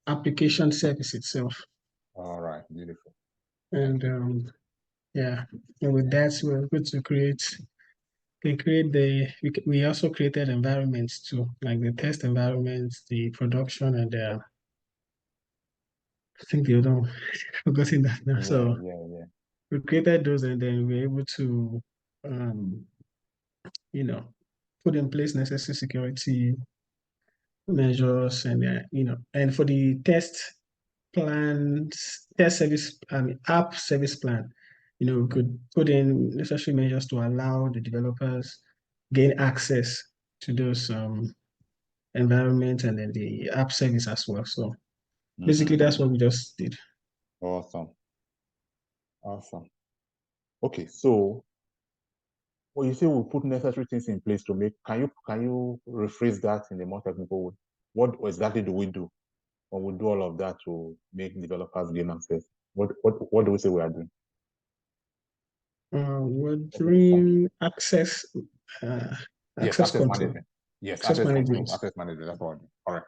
application service itself. All right, beautiful. And yeah, and with that, we're able to we also created environments too, like the test environments, the production, and I think the other one, forgotten that now. So Yeah. we created those, and then we were able to, you know, put in place necessary security measures, and and for the test service, app service plan, we could put in necessary measures to allow the developers gain access to those environments and then the app service as well. So basically, that's what we just did. Awesome. Awesome. Okay, so you say we put necessary things in place to make. Can you rephrase that in a more technical way? What exactly do we do when we do all of that to make developers gain access? What do we say we are doing? We're doing access Yes, access access control, management. Yes, access access management. control, access management. That's what I do. All right.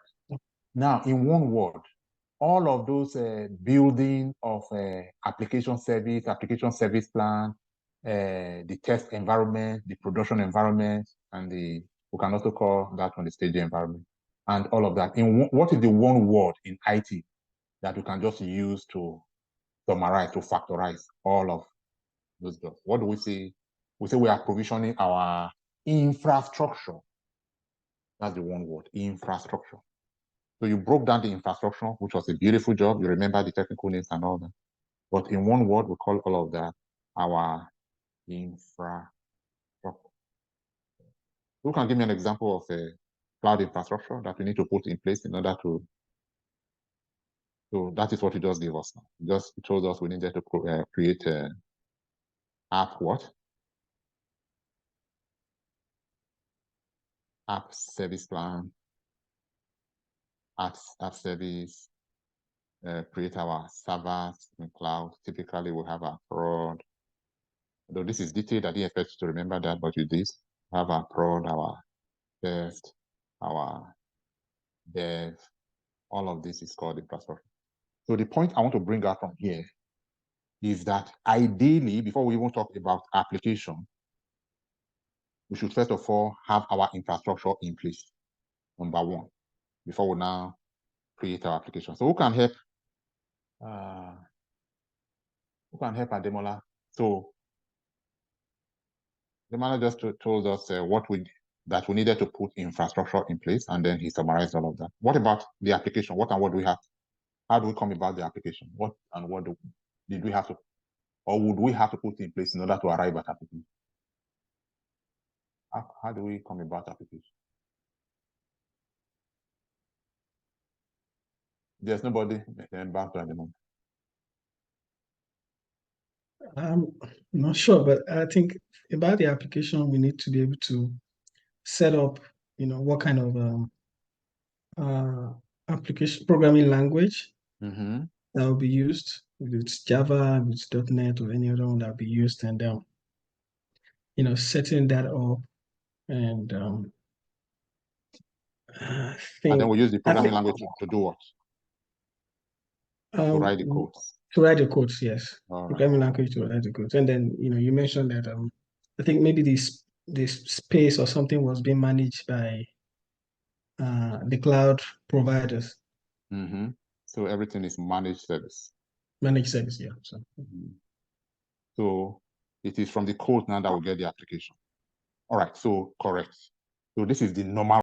Now, in one word, all of those building of application service plan, the test environment, the production environment, and we can also call that one the staging environment, and all of that. What is the one word in IT that we can just use to summarize, to factorize all of those jobs? What do we say? We say we are provisioning our infrastructure. That's the one word, infrastructure. So you broke down the infrastructure, which was a beautiful job. You remember the technical names and all that. But in one word, we call all of that our infrastructure. Who can give me an example of a cloud infrastructure that we need to put in place in order to? So that is what you just gave us now. You just told us we needed to create a app what? App service plan, app service, create our servers in cloud. Typically, we have our prod. Though this is detailed, I didn't expect you to remember that, but with this, have our prod, our test, our dev, all of this is called infrastructure. So the point I want to bring out from here is that ideally, before we even talk about application, we should first of all have our infrastructure in place, number one, before we now create our application. So who can help? Ademola? So Ademola just told us that we needed to put infrastructure in place, and then he summarized all of that. What about the application? What do we have? How do we come about the application? What did we have to, or would we have to put in place in order to arrive at application? How do we come about application? There's nobody back at the moment. I'm not sure, but I think about the application, we need to be able to set up, what kind of application programming language that will be used. If it's Java, if it's .NET, or any other one that will be used, and setting that up, and I And then think we use the programming language to do what? To write the codes. To write the codes, yes. All right. Programming language to write the codes, and then you mentioned that I think maybe this space or something was being managed by the cloud providers. So everything is managed service. Managed service, yeah. So it is from the code now that we get the application. All right, so correct. So this is the normal